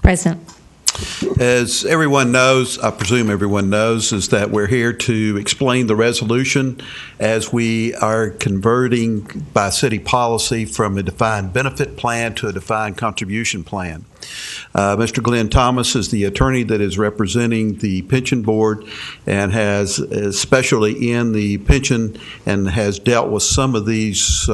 Present. As everyone knows, I presume everyone knows, is that we're here to explain the resolution as we are converting by city policy from a defined benefit plan to a defined contribution plan. Mr. Glenn Thomas is the attorney that is representing the pension board and has, especially in the pension, and has dealt with some of these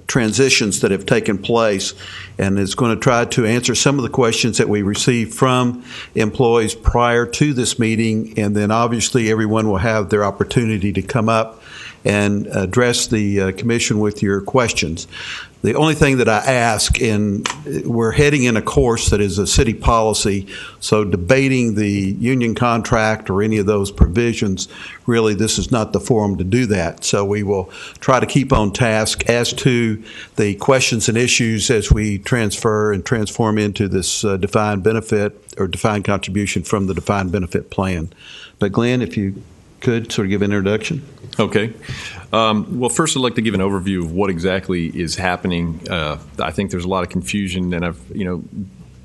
transitions that have taken place, and is going to try to answer some of the questions that we received from employees prior to this meeting, and then obviously everyone will have their opportunity to come up and address the commission with your questions. The only thing that I ask, and we're heading in a course that is a city policy, so debating the union contract or any of those provisions, really this is not the forum to do that. So we will try to keep on task as to the questions and issues as we transfer and transform into this defined benefit or defined contribution from the defined benefit plan. But Glenn, if you could sort of give an introduction. Okay. Well, first I'd like to give an overview of what exactly is happening. I think there's a lot of confusion, and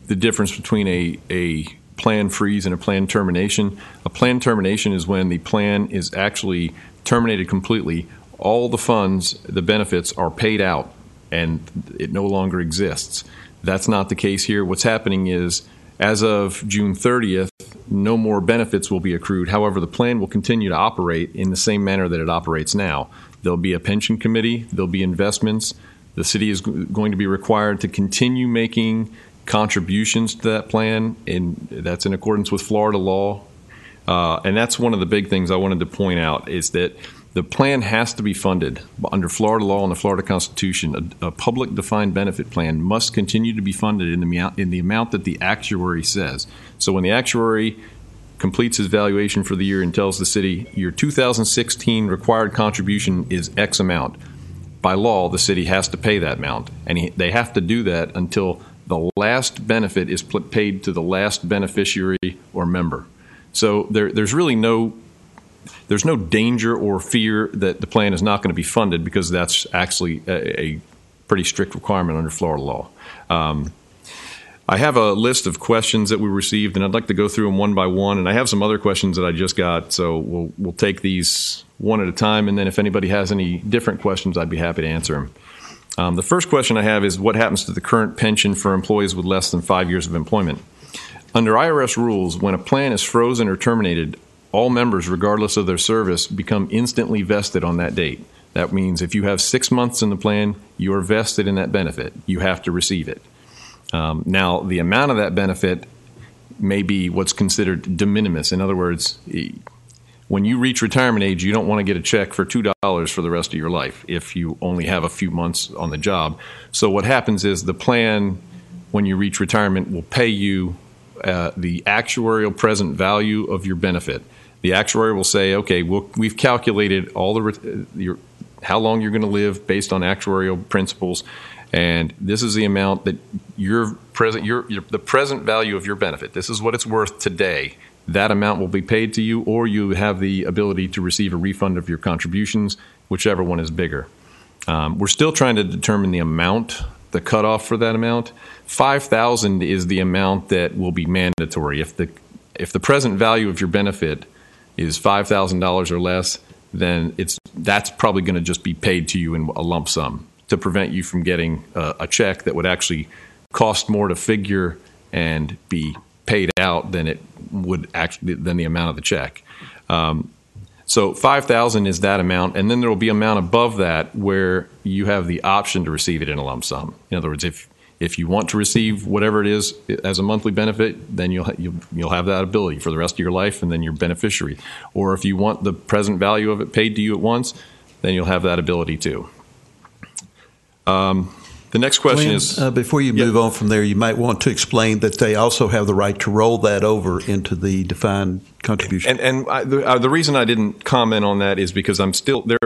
the difference between a plan freeze and a plan termination. A plan termination is when the plan is actually terminated completely. All the funds, the benefits, are paid out, and it no longer exists. That's not the case here. What's happening is, as of June 30th, no more benefits will be accrued. However, the plan will continue to operate in the same manner that it operates now. There'll be a pension committee. There'll be investments. The city is going to be required to continue making contributions to that plan, and that's in accordance with Florida law. And that's one of the big things I wanted to point out, is that the plan has to be funded. Under Florida law and the Florida Constitution, a public defined benefit plan must continue to be funded in the amount that the actuary says. So when the actuary completes his valuation for the year and tells the city, your 2016 required contribution is X amount, by law, the city has to pay that amount. And they have to do that until the last benefit is paid to the last beneficiary or member. So there's really no danger or fear that the plan is not going to be funded, because that's actually a pretty strict requirement under Florida law. I have a list of questions that we received, and I'd like to go through them one by one. And I have some other questions that I just got, so we'll take these one at a time. And then if anybody has any different questions, I'd be happy to answer them. The first question I have is, what happens to the current pension for employees with less than 5 years of employment? Under IRS rules, when a plan is frozen or terminated, all members, regardless of their service, become instantly vested on that date. That means if you have 6 months in the plan, you are vested in that benefit. You have to receive it. Now, the amount of that benefit may be what's considered de minimis. In other words, when you reach retirement age, you don't want to get a check for $2 for the rest of your life if you only have a few months on the job. So what happens is the plan, when you reach retirement, will pay you the actuarial present value of your benefit. The actuary will say, okay, we've calculated all how long you're going to live based on actuarial principles, and this is the amount that the present value of your benefit. This is what it's worth today. That amount will be paid to you, or you have the ability to receive a refund of your contributions, whichever one is bigger. We're still trying to determine the amount, the cutoff for that amount. $5,000 is the amount that will be mandatory. If the present value of your benefit is $5,000 or less, then that's probably going to just be paid to you in a lump sum to prevent you from getting a check that would actually cost more to figure and be paid out than the amount of the check. So $5,000 is that amount, and then there will be an amount above that where you have the option to receive it in a lump sum. In other words, if you want to receive whatever it is as a monthly benefit, then you'll have that ability for the rest of your life, and then you're beneficiary. Or if you want the present value of it paid to you at once, then you'll have that ability too. The next question Glenn, is... before you move on from there, you might want to explain that they also have the right to roll that over into the defined contribution. And the reason I didn't comment on that is because I'm still there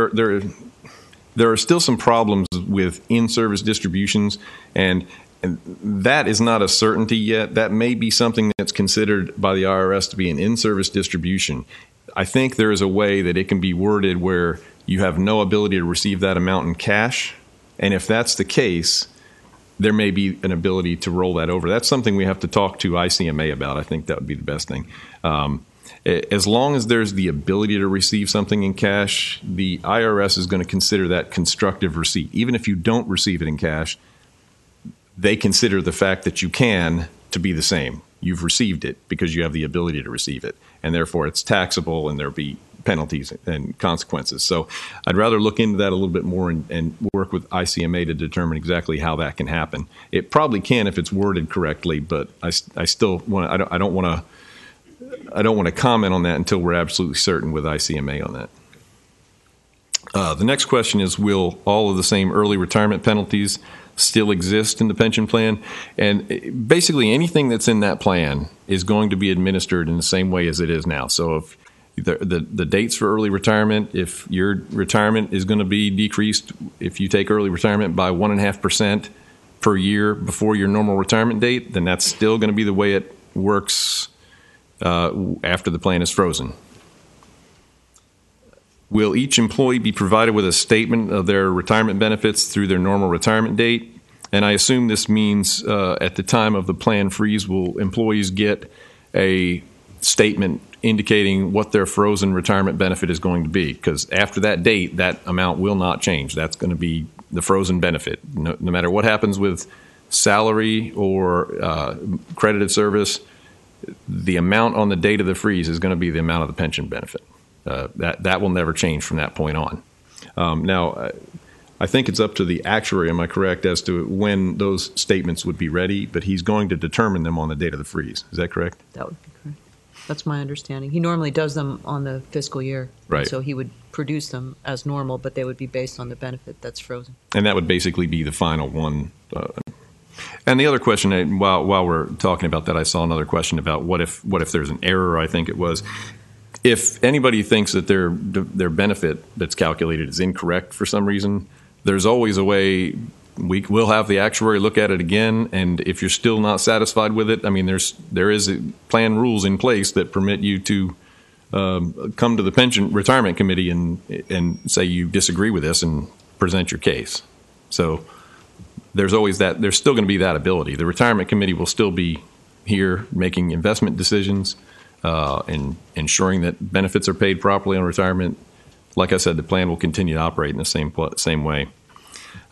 are still some problems with in-service distributions, and that is not a certainty yet. That may be something that's considered by the IRS to be an in-service distribution. I think there is a way that it can be worded where you have no ability to receive that amount in cash. And if that's the case, there may be an ability to roll that over. That's something we have to talk to ICMA about. I think that would be the best thing. As long as there's the ability to receive something in cash, the IRS is going to consider that constructive receipt. Even if you don't receive it in cash, they consider the fact that you can to be the same. You've received it because you have the ability to receive it, and therefore it's taxable, and there'll be penalties and consequences. So I'd rather look into that a little bit more and work with ICMA to determine exactly how that can happen. It probably can if it's worded correctly, but I still want I don't want to comment on that until we're absolutely certain with ICMA on that. The next question is, will all of the same early retirement penalties still exist in the pension plan? And basically anything that's in that plan is going to be administered in the same way as it is now. So if the dates for early retirement, if your retirement is going to be decreased, if you take early retirement by 1.5% per year before your normal retirement date, then that's still going to be the way it works after the plan is frozen. Will each employee be provided with a statement of their retirement benefits through their normal retirement date? And I assume this means at the time of the plan freeze, will employees get a statement indicating what their frozen retirement benefit is going to be? Because after that date, that amount will not change. That's going to be the frozen benefit. No matter what happens with salary or credited service, the amount on the date of the freeze is going to be the amount of the pension benefit. That will never change from that point on. Now, I think it's up to the actuary, am I correct, as to when those statements would be ready, but he's going to determine them on the date of the freeze. Is that correct? That would be correct. That's my understanding. He normally does them on the fiscal year. Right. So he would produce them as normal, but they would be based on the benefit that's frozen. And that would basically be the final one. And the other question, while we're talking about that, I saw another question about what if there's an error, I think it was. If anybody thinks that their benefit that's calculated is incorrect for some reason, there's always a way. We'll have the actuary look at it again, and if you're still not satisfied with it, I mean, there is plan rules in place that permit you to come to the pension retirement committee and say you disagree with this and present your case. So there's always that. There's still going to be that ability. The retirement committee will still be here making investment decisions and ensuring that benefits are paid properly on retirement. Like I said, the plan will continue to operate in the same way.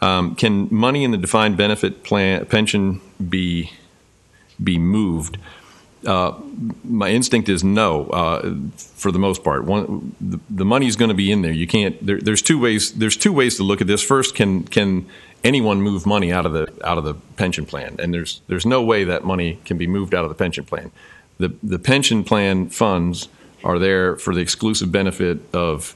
Can money in the defined benefit plan pension be moved? My instinct is no. For the most part, the money is going to be in there. You can't. There's two ways. There's two ways to look at this. First, can anyone move money out of the pension plan? And there's no way that money can be moved out of the pension plan. The pension plan funds are there for the exclusive benefit of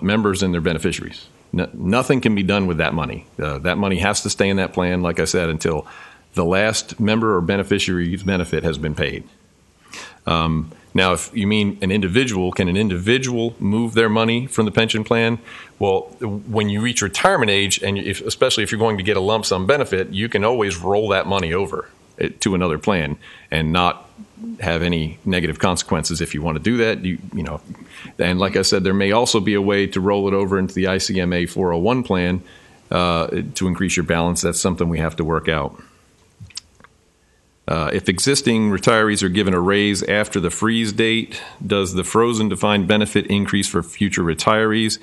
members and their beneficiaries. Nothing can be done with that money. That money has to stay in that plan, like I said, until the last member or beneficiary's benefit has been paid. Now, if you mean an individual, can an individual move their money from the pension plan? Well, when you reach retirement age, and especially if you're going to get a lump sum benefit, you can always roll that money over to another plan and not have any negative consequences if you want to do that. You know, and like I said, there may also be a way to roll it over into the ICMA 401 plan to increase your balance. That's something we have to work out. If existing retirees are given a raise after the freeze date, does the frozen defined benefit increase for future retirees?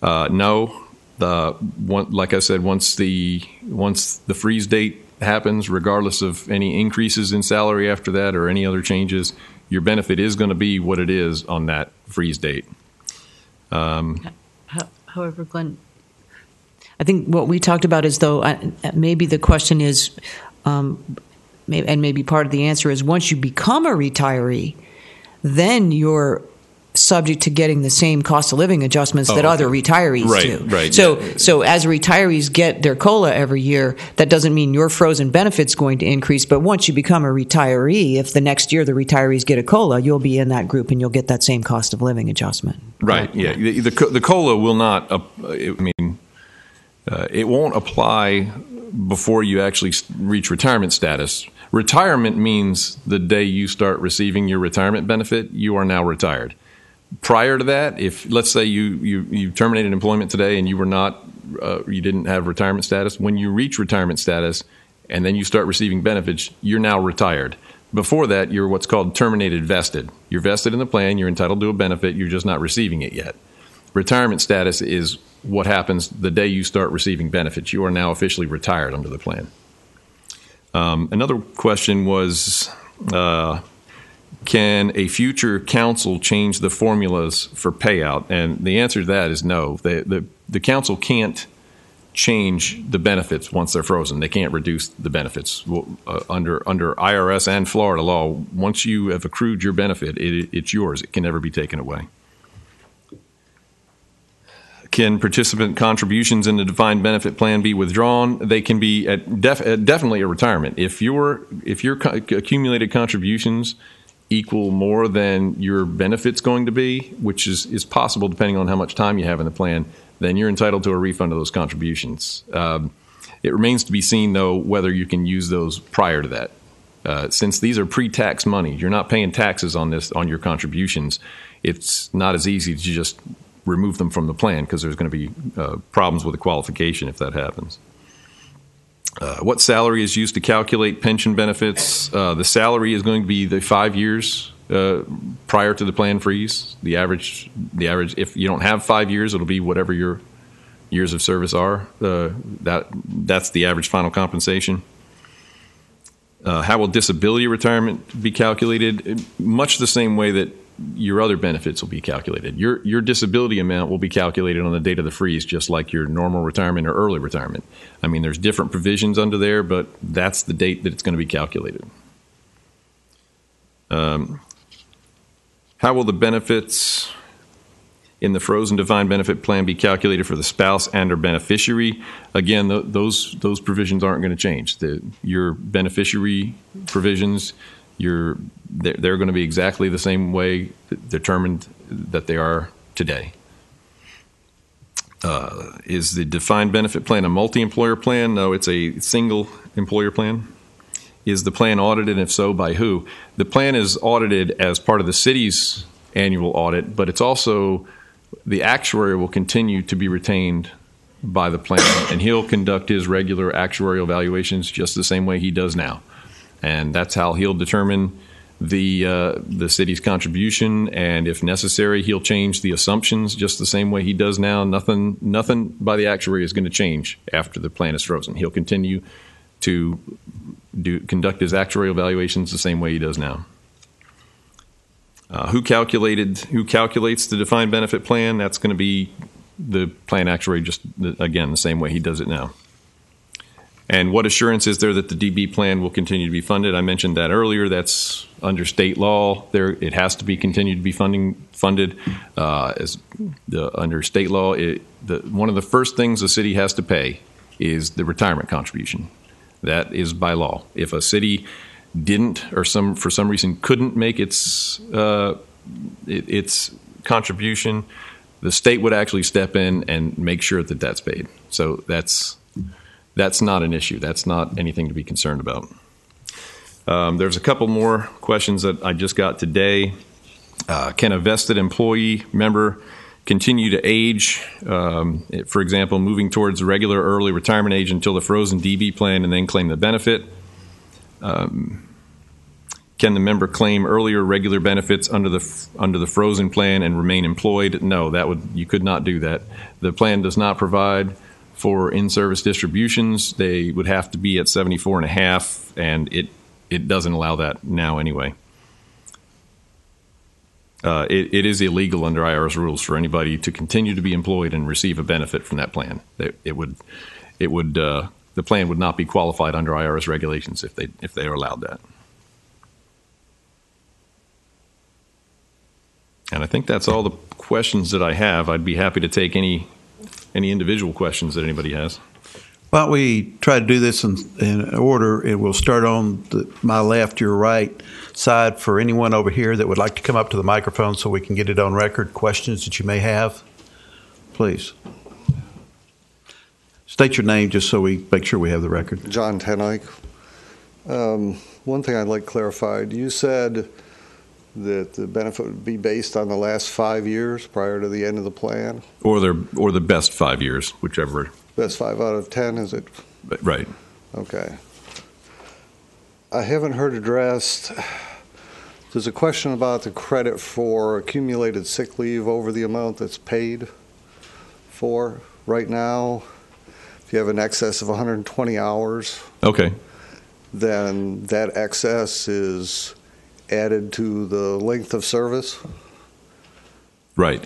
No. Like I said, once the freeze date happens, regardless of any increases in salary after that or any other changes, your benefit is going to be what it is on that freeze date. However, Glenn, I think what we talked about is, though, maybe the question is, and maybe part of the answer is, once you become a retiree, then you're subject to getting the same cost of living adjustments that other retirees do. Right. So as retirees get their COLA every year, that doesn't mean your frozen benefit's going to increase. But once you become a retiree, if the next year the retirees get a COLA, you'll be in that group and you'll get that same cost of living adjustment. Right. Yeah. The COLA will not. It won't apply before you actually reach retirement status. Retirement means the day you start receiving your retirement benefit, you are now retired. Prior to that, if let's say you terminated employment today and you were not, you didn't have retirement status, when you reach retirement status, and then you start receiving benefits, you're now retired. Before that, you're what's called terminated vested. You're vested in the plan, you're entitled to a benefit, you're just not receiving it yet. Retirement status is what happens the day you start receiving benefits. You are now officially retired under the plan. Another question was, can a future council change the formulas for payout? And the answer to that is no. The council can't change the benefits once they're frozen. They can't reduce the benefits. Under IRS and Florida law, once you have accrued your benefit, it's yours. It can never be taken away. Can participant contributions in the defined benefit plan be withdrawn? They can be definitely a retirement. If your accumulated contributions equal more than your benefit's going to be, which is possible depending on how much time you have in the plan, then you're entitled to a refund of those contributions. It remains to be seen, though, whether you can use those prior to that. Since these are pre-tax money, you're not paying taxes on your contributions. It's not as easy to just remove them from the plan because there's going to be problems with the qualification if that happens. What salary is used to calculate pension benefits? The salary is going to be the 5 years prior to the plan freeze. The average. If you don't have 5 years, it'll be whatever your years of service are. That's the average final compensation. How will disability retirement be calculated? Much the same way that your other benefits will be calculated. Your disability amount will be calculated on the date of the freeze, just like your normal retirement or early retirement. I mean, there's different provisions under there, but that's the date that it's going to be calculated. How will the benefits in the frozen defined benefit plan be calculated for the spouse and or beneficiary? Again, those provisions aren't going to change. Your beneficiary provisions, they're going to be exactly the same way determined that they are today. Is the defined benefit plan a multi-employer plan? No, it's a single employer plan. Is the plan audited, and if so, by who? The plan is audited as part of the city's annual audit, but it's also the actuary will continue to be retained by the plan, and he'll conduct his regular actuarial evaluations just the same way he does now. And that's how he'll determine the city's contribution, and if necessary, he'll change the assumptions just the same way he does now. Nothing by the actuary is going to change after the plan is frozen. He'll continue to conduct his actuarial evaluations the same way he does now. Who calculates the defined benefit plan? That's going to be the plan actuary, just again the same way he does it now. And what assurance is there that the DB plan will continue to be funded? I mentioned that earlier. That's under state law. It has to be continued to be funded. Under state law, one of the first things the city has to pay is the retirement contribution. That is by law. If a city didn't, or for some reason couldn't make its contribution, the state would actually step in and make sure that that's paid. So that's not an issue. That's not anything to be concerned about. There's a couple more questions that I just got today. Can a vested employee member continue to age, for example, moving towards regular early retirement age until the frozen DB plan and then claim the benefit? Can the member claim earlier regular benefits under the frozen plan and remain employed? No, you could not do that. The plan does not provide for in-service distributions. They would have to be at 74 and a half, and it doesn't allow that now anyway. It is illegal under IRS rules for anybody to continue to be employed and receive a benefit from that plan. The plan would not be qualified under IRS regulations if they are allowed that. And I think that's all the questions that I have. I'd be happy to take any individual questions that anybody has. Why don't we try to do this in order, and we'll start on my left, your right side for anyone over here that would like to come up to the microphone so we can get it on record. Questions that you may have, please. State your name just so we make sure we have the record. John Tenike. One thing I'd like clarified. You said that the benefit would be based on the last 5 years prior to the end of the plan? Or the best 5 years, whichever. Best 5 out of 10, is it? Right. Okay. I haven't heard addressed, there's a question about the credit for accumulated sick leave over the amount that's paid for. Right now, if you have an excess of 120 hours, Okay. then that excess is added to the length of service. Right.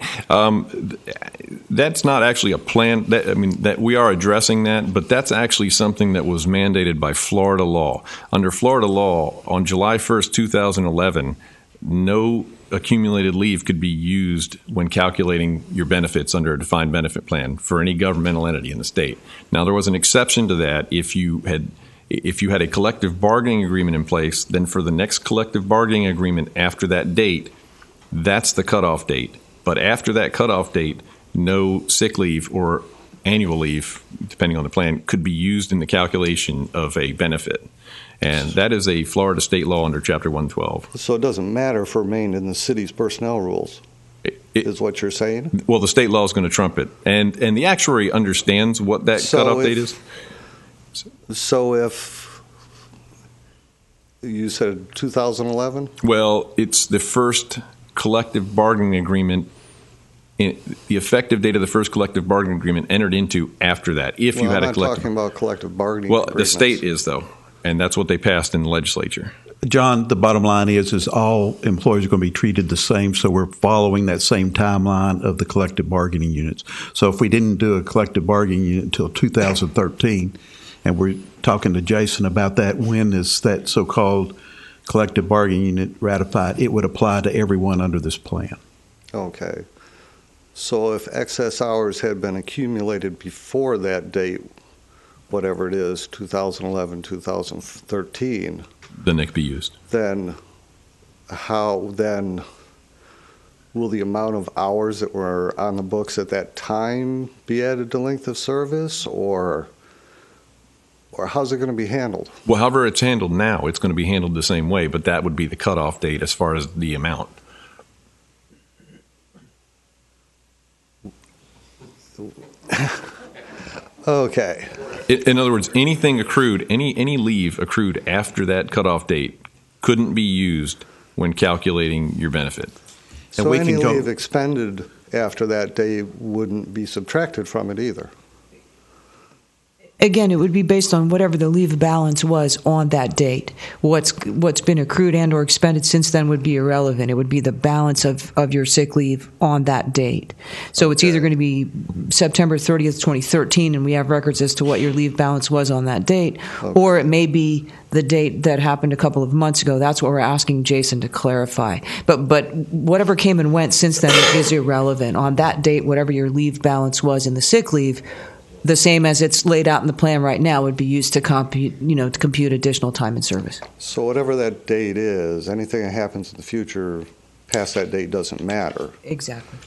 That's not actually a plan. That we are addressing that, but that's actually something that was mandated by Florida law. Under Florida law, on July 1st, 2011, no accumulated leave could be used when calculating your benefits under a defined benefit plan for any governmental entity in the state. Now, there was an exception to that if you had a collective bargaining agreement in place. Then for the next collective bargaining agreement after that date, that's the cutoff date. But after that cutoff date, no sick leave or annual leave, depending on the plan, could be used in the calculation of a benefit. And that is a Florida state law under Chapter 112. So it doesn't matter if it remained in the city's personnel rules, is what you're saying? Well, the state law is going to trump it. And the actuary understands what that cutoff date is. So if you said 2011? Well, it's the first collective bargaining agreement. The effective date of the first collective bargaining agreement entered into after that. If you had a collective, I'm not talking about collective bargaining. Well, agreements. the state is though, and that's what they passed in the legislature. John, the bottom line is all employees are going to be treated the same, so we're following that same timeline of the collective bargaining units. So if we didn't do a collective bargaining unit until 2013, and we're talking to Jason about that, when is that so-called collective bargaining unit ratified, it would apply to everyone under this plan. Okay. So if excess hours had been accumulated before that date, whatever it is, 2011, 2013, then they could be used. Then will the amount of hours that were on the books at that time be added to length of service, or how's it going to be handled? Well, however it's handled now, it's going to be handled the same way, but that would be the cutoff date as far as the amount. Okay. In other words, anything accrued, any leave accrued after that cutoff date couldn't be used when calculating your benefit. So any leave expended after that day wouldn't be subtracted from it either? Again, it would be based on whatever the leave balance was on that date. What's been accrued and or expended since then would be irrelevant. It would be the balance of your sick leave on that date. So It's either going to be September 30th, 2013, and we have records as to what your leave balance was on that date, or it may be the date that happened a couple of months ago. That's what we're asking Jason to clarify. But whatever came and went since then is irrelevant. On that date, whatever your leave balance was in the sick leave, the same as it's laid out in the plan right now, would be used to compute additional time in service. So whatever that date is, anything that happens in the future past that date doesn't matter. Exactly.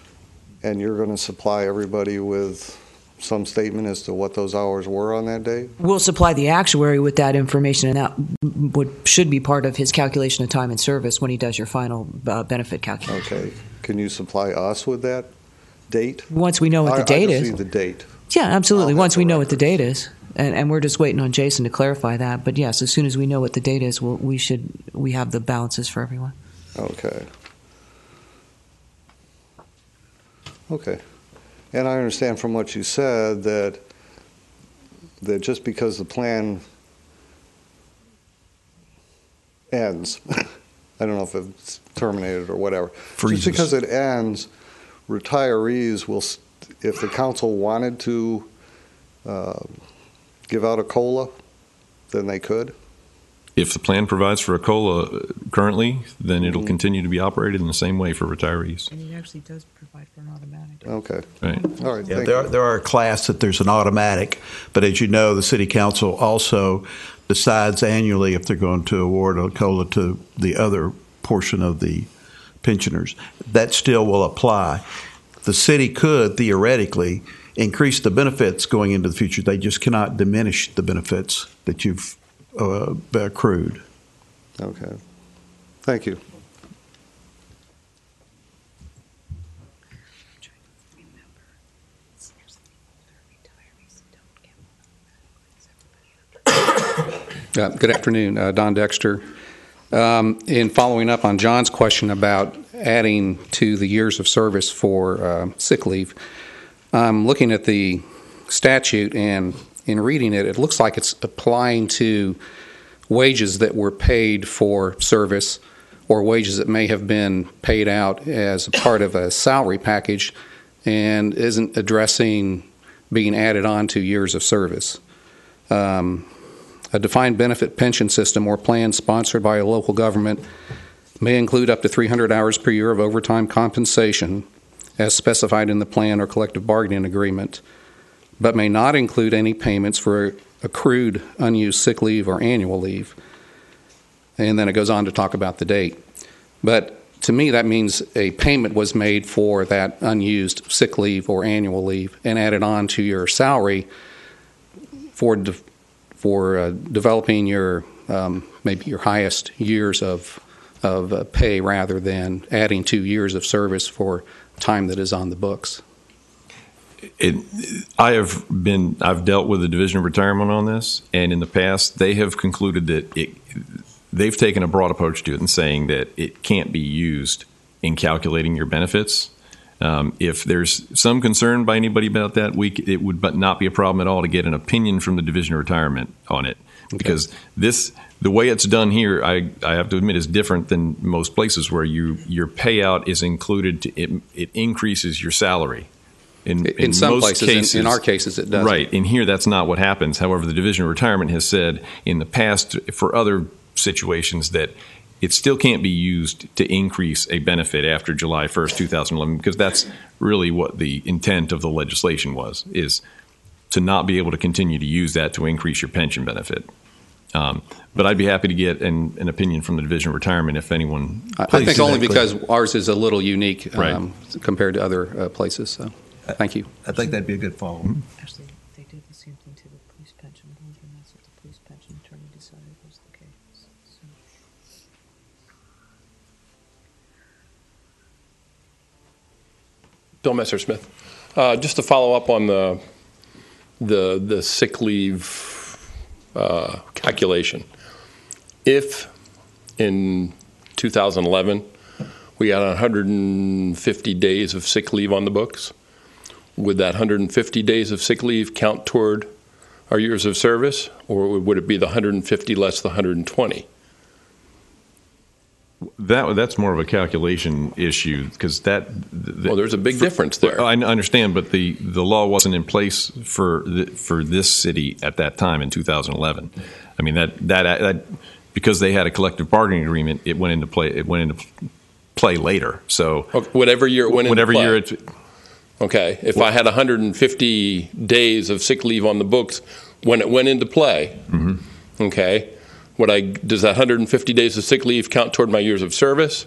And you're going to supply everybody with some statement as to what those hours were on that date? We'll supply the actuary with that information, and that should be part of his calculation of time in service when he does your final benefit calculation. Okay. Can you supply us with that date? Once we know what the date I is. just need the date. Yeah, absolutely. Once we know what the date is, and we're just waiting on Jason to clarify that. But yes, as soon as we know what the date is, we have the balances for everyone. Okay. Okay. And I understand from what you said that just because the plan ends, I don't know if it's terminated or whatever, Freezes. just because it ends, retirees will, if the council wanted to give out a COLA, then they could? If the plan provides for a COLA currently, then it'll continue to be operated in the same way for retirees. And it actually does provide for an automatic. Okay. Right. All right. Yeah, thank there are a class that there's an automatic, but as you know, the city council also decides annually if they're going to award a COLA to the other portion of the pensioners. That still will apply. The city could theoretically increase the benefits going into the future. They just cannot diminish the benefits that you've accrued. Okay. Thank you. Good afternoon, Don Dexter. In following up on John's question about adding to the years of service for sick leave, I'm looking at the statute, and in reading it, it looks like it's applying to wages that were paid for service or wages that may have been paid out as a part of a salary package and isn't addressing being added on to years of service. A defined benefit pension system or plan sponsored by a local government may include up to 300 hours per year of overtime compensation as specified in the plan or collective bargaining agreement, but may not include any payments for accrued unused sick leave or annual leave. And then it goes on to talk about the date. But to me, that means a payment was made for that unused sick leave or annual leave and added on to your salary for developing your maybe your highest years of pay rather than adding 2 years of service for time that is on the books. I've dealt with the Division of Retirement on this, and in the past they have concluded that they've taken a broad approach to it and saying that it can't be used in calculating your benefits. If there's some concern by anybody about that, it would not be a problem at all to get an opinion from the Division of Retirement on it. Okay. Because the way it's done here, I have to admit, is different than most places where your payout is included. It increases your salary. In some most places, in our cases, it does. Right. In here, that's not what happens. However, the Division of Retirement has said in the past for other situations that it still can't be used to increase a benefit after July 1st, 2011, because that's really what the intent of the legislation was, is to not be able to continue to use that to increase your pension benefit. But I'd be happy to get an opinion from the Division of Retirement if anyone. I think only because ours is a little unique compared to other places. So, thank you. I think that'd be a good follow. Mm-hmm. Actually, they did the same thing to the police pension board, and that's what the police pension attorney decided was the case. So. Bill Messersmith. Just to follow up on the sick leave calculation. If in 2011 we had 150 days of sick leave on the books, would that 150 days of sick leave count toward our years of service, or would it be the 150 less the 120? That's more of a calculation issue because well, there's a big difference there. I understand, but the law wasn't in place for this city at that time in 2011. I mean that because they had a collective bargaining agreement, it went into play. It went into play later. So whatever year it went into play. Year okay, if I had 150 days of sick leave on the books when it went into play, mm-hmm. Okay. Does that 150 days of sick leave count toward my years of service,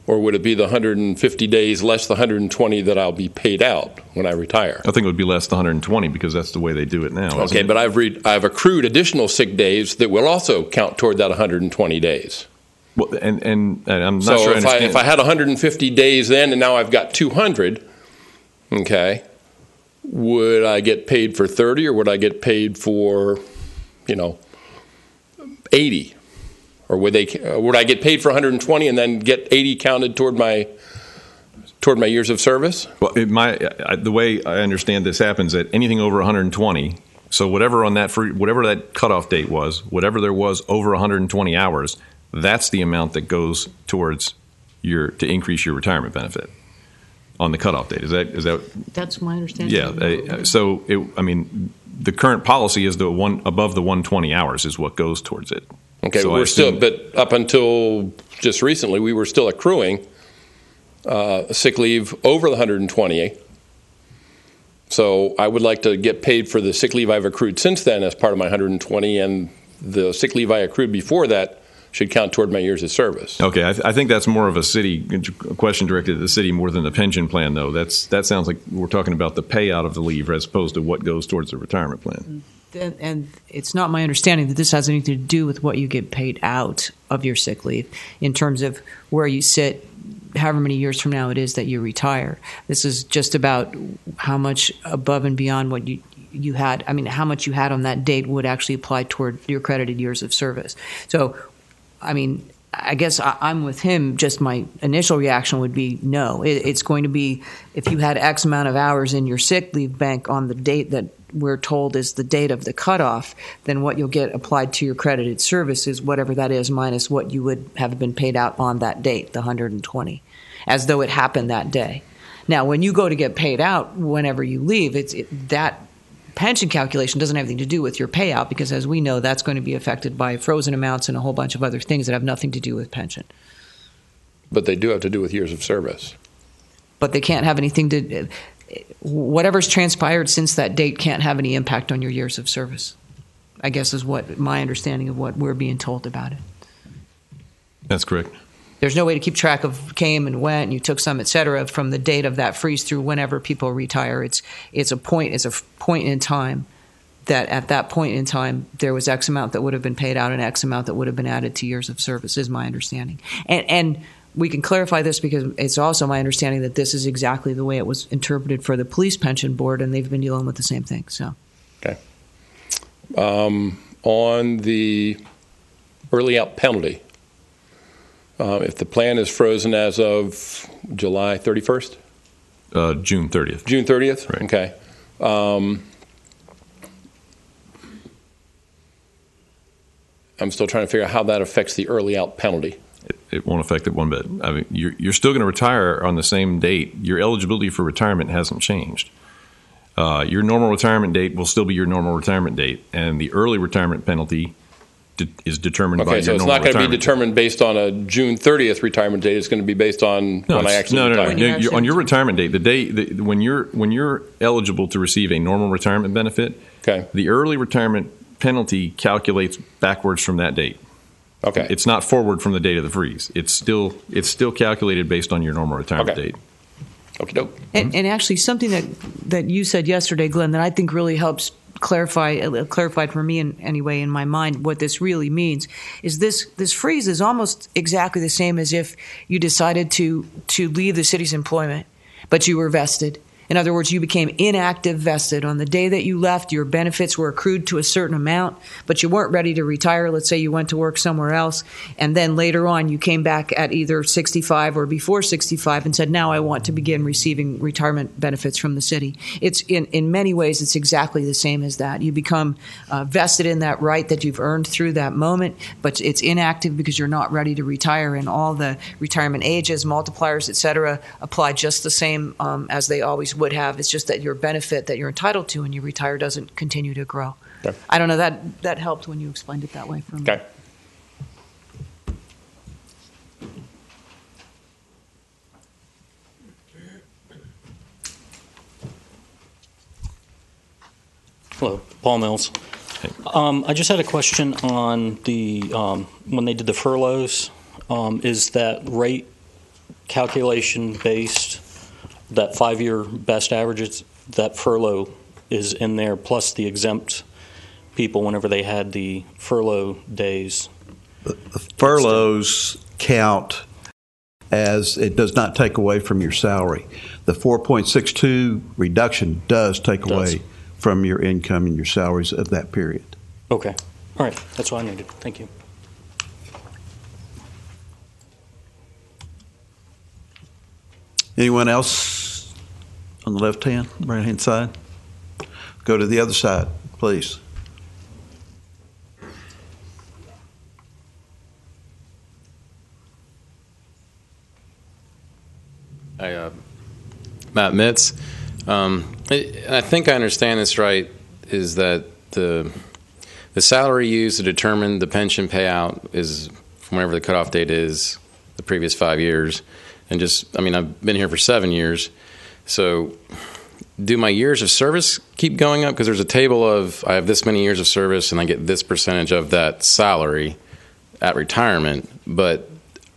or would it be the 150 days less the 120 that I'll be paid out when I retire? I think it would be less than 120 because that's the way they do it now. Okay, but I've accrued additional sick days that will also count toward that 120 days. Well, and I'm not sure I understand. So if I had 150 days then and now I've got 200, okay, would I get paid for 30 or would I get paid for, 80, or would I get paid for 120 and then get 80 counted toward my years of service? Well, the way I understand this happens that anything over 120, so whatever that cutoff date was, whatever there was over 120 hours, that's the amount that goes towards to increase your retirement benefit on the cutoff date. Is that? That's my understanding. Yeah. So the current policy is the one above the 120 hours is what goes towards it. Okay, so but up until just recently, we were still accruing sick leave over the 120. So I would like to get paid for the sick leave I've accrued since then as part of my 120, and the sick leave I accrued before that should count toward my years of service. Okay, I think that's more of a question directed at the city more than the pension plan, though. That sounds like we're talking about the payout of the leave as opposed to what goes towards the retirement plan. And it's not my understanding that this has anything to do with what you get paid out of your sick leave in terms of where you sit, however many years from now it is that you retire. This is just about how much above and beyond what you had, how much you had on that date would actually apply toward your credited years of service. So, I guess I'm with him. Just my initial reaction would be no. It's going to be, if you had X amount of hours in your sick leave bank on the date that we're told is the date of the cutoff, then what you'll get applied to your credited service is whatever that is minus what you would have been paid out on that date, the 120, as though it happened that day. Now, when you go to get paid out whenever you leave, that pension calculation doesn't have anything to do with your payout, because as we know, that's going to be affected by frozen amounts and a whole bunch of other things that have nothing to do with pension. But they do have to do with years of service. But they can't have anything to, whatever's transpired since that date can't have any impact on your years of service, I guess is what my understanding of what we're being told about it. That's correct. There's no way to keep track of came and went, and you took some, et cetera, from the date of that freeze through whenever people retire. It's a point in time that at that point in time there was X amount that would have been paid out and X amount that would have been added to years of service, is my understanding. And we can clarify this because it's also my understanding that this is exactly the way it was interpreted for the police pension board, and they've been dealing with the same thing. So, okay. On the early out penalty, if the plan is frozen as of July 31st? June 30th. June 30th? Right. Okay. I'm still trying to figure out how that affects the early out penalty. It won't affect it one bit. You're still going to retire on the same date. Your eligibility for retirement hasn't changed. Your normal retirement date will still be your normal retirement date, and the early retirement penalty is determined by your normal retirement. Okay, so it's not going to be determined based on a June 30th retirement date. It's going to be based on when I actually retire. No. On your retirement date, when you're eligible to receive a normal retirement benefit, okay, the early retirement penalty calculates backwards from that date. Okay, it's not forward from the date of the freeze. It's still calculated based on your normal retirement date. Okay, dope. And actually, something that you said yesterday, Glenn, that I think really helps clarified for me anyway in my mind what this really means is this freeze is almost exactly the same as if you decided to leave the city's employment, but you were vested. In other words, you became inactive vested. On the day that you left, your benefits were accrued to a certain amount, but you weren't ready to retire. Let's say you went to work somewhere else, and then later on you came back at either 65 or before 65 and said, now I want to begin receiving retirement benefits from the city. It's in many ways, it's exactly the same as that. You become vested in that right that you've earned through that moment, but it's inactive because you're not ready to retire, and all the retirement ages, multipliers, et cetera, apply just the same as they always would have. It's just that your benefit that you're entitled to when you retire doesn't continue to grow. Okay. I don't know, that helped when you explained it that way for me. Okay. Hello, Paul Mills. Hey. I just had a question on the when they did the furloughs. Is that rate calculation based? That 5-year best averages, that furlough is in there, plus the exempt people whenever they had the furlough days. The furloughs count as it does not take away from your salary. The 4.62 reduction does take away from your income and your salaries of that period. Okay. All right. That's what I needed. Thank you. Anyone else on the left-hand, right-hand side? Go to the other side, please. Matt Mitz. I think I understand this right, is that the salary used to determine the pension payout is from whenever the cutoff date is the previous 5 years. And I've been here for 7 years. So do my years of service keep going up? Because there's a table of I have this many years of service and I get this percentage of that salary at retirement. But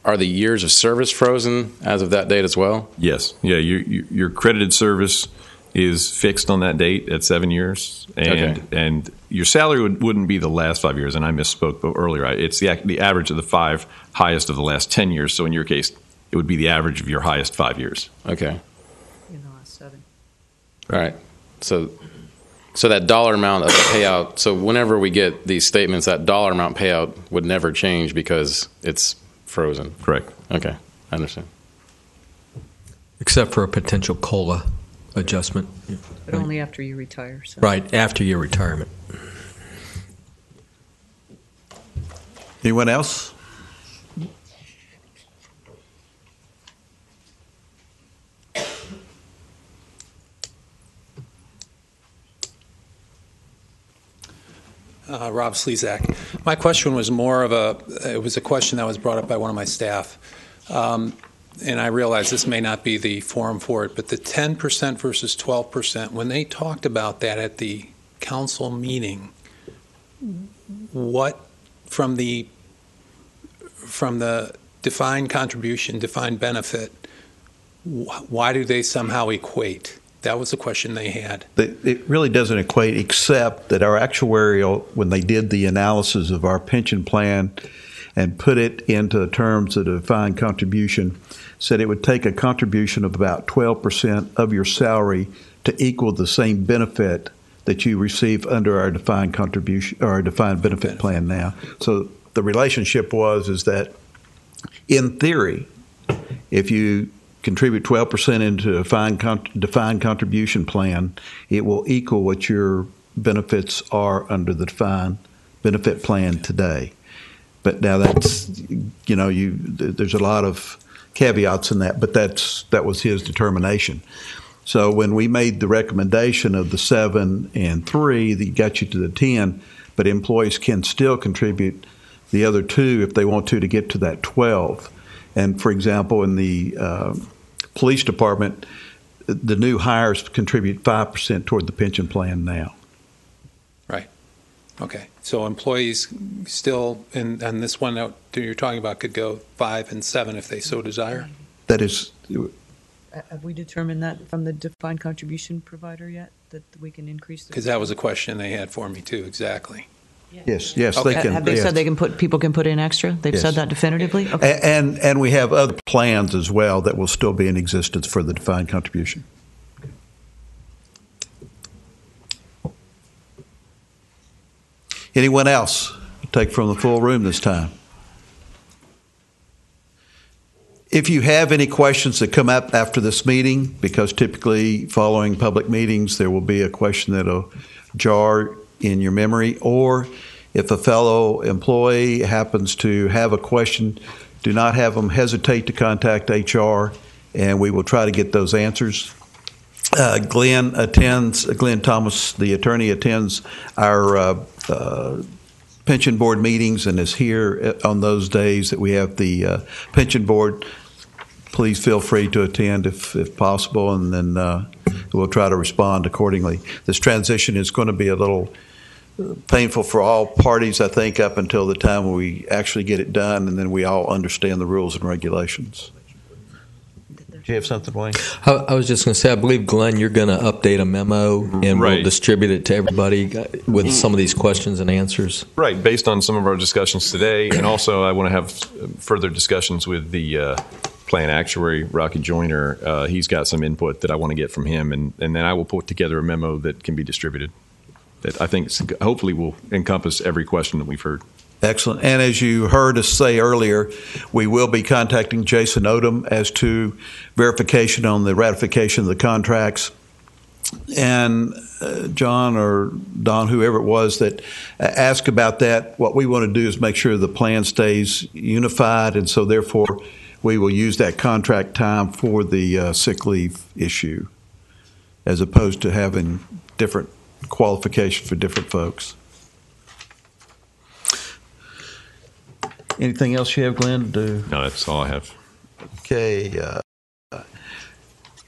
are the years of service frozen as of that date as well? Yes. Yeah, your credited service is fixed on that date at 7 years. And your salary wouldn't be the last 5 years. And I misspoke earlier. It's the average of the 5 highest of the last 10 years. So in your case, it would be the average of your highest 5 years. Okay. In the last 7. All right. So So that dollar amount of the payout, so whenever we get these statements, that dollar amount payout would never change because it's frozen. Correct. Okay, I understand. Except for a potential COLA adjustment. But only after you retire. So. Right, after your retirement. Anyone else? Rob Slezak. My question was it was a question that was brought up by one of my staff. And I realize this may not be the forum for it, but the 10% versus 12%, when they talked about that at the council meeting, what from the defined contribution, defined benefit, why do they somehow equate? That was the question they had. It really doesn't equate, except that our actuarial, when they did the analysis of our pension plan and put it into the terms of the defined contribution, said it would take a contribution of about 12% of your salary to equal the same benefit that you receive under our defined contribution or our defined benefit plan now. So the relationship is that in theory, if you contribute 12% into a defined contribution plan, it will equal what your benefits are under the defined benefit plan today. But now that's, there's a lot of caveats in that, but that was his determination. So when we made the recommendation of the 7 and 3, that got you to the 10, but employees can still contribute the other 2 if they want to get to that 12. And for example, in the police department, the new hires contribute 5% toward the pension plan now. Right. Okay. So employees still, and this one that you're talking about could go 5 and 7 if they so desire? That is. Have we determined that from the defined contribution provider yet, that we can increase? Because that was a question they had for me too, exactly. Yes, Okay. they can. Have they said people can put in extra? They've Yes. said that definitively? Okay. And we have other plans as well that will still be in existence for the defined contribution. Anyone else? Take from the full room this time. If you have any questions that come up after this meeting, because typically following public meetings there will be a question that'll jar in your memory, or if a fellow employee happens to have a question, do not have them hesitate to contact HR, and we will try to get those answers. Glenn Thomas, the attorney, attends our pension board meetings and is here on those days that we have the pension board. Please feel free to attend if possible, and then we'll try to respond accordingly. This transition is going to be a little painful for all parties, I think, up until the time we actually get it done, and then we all understand the rules and regulations. Do you have something, Wayne? I was just going to say, I believe, Glenn, you're going to update a memo and Right. we'll distribute it to everybody with some of these questions and answers. Right, based on some of our discussions today, and also I want to have further discussions with the plan actuary, Rocky Joyner. He's got some input that I want to get from him, and then I will put together a memo that can be distributed that I think hopefully will encompass every question that we've heard. Excellent. And as you heard us say earlier, we will be contacting Jason Odom as to verification on the ratification of the contracts. And John or Don, whoever it was that asked about that, what we want to do is make sure the plan stays unified, and so therefore we will use that contract time for the sick leave issue as opposed to having different qualification for different folks. Anything else you have, Glenn, to do? No, that's all I have. Okay.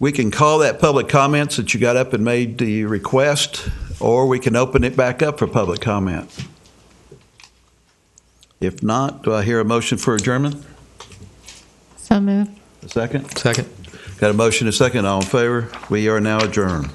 We can call that public comments that you got up and made the request, or we can open it back up for public comment. If not, do I hear a motion for adjournment? So moved. A second? Second. Got a motion and a second. All in favor? We are now adjourned.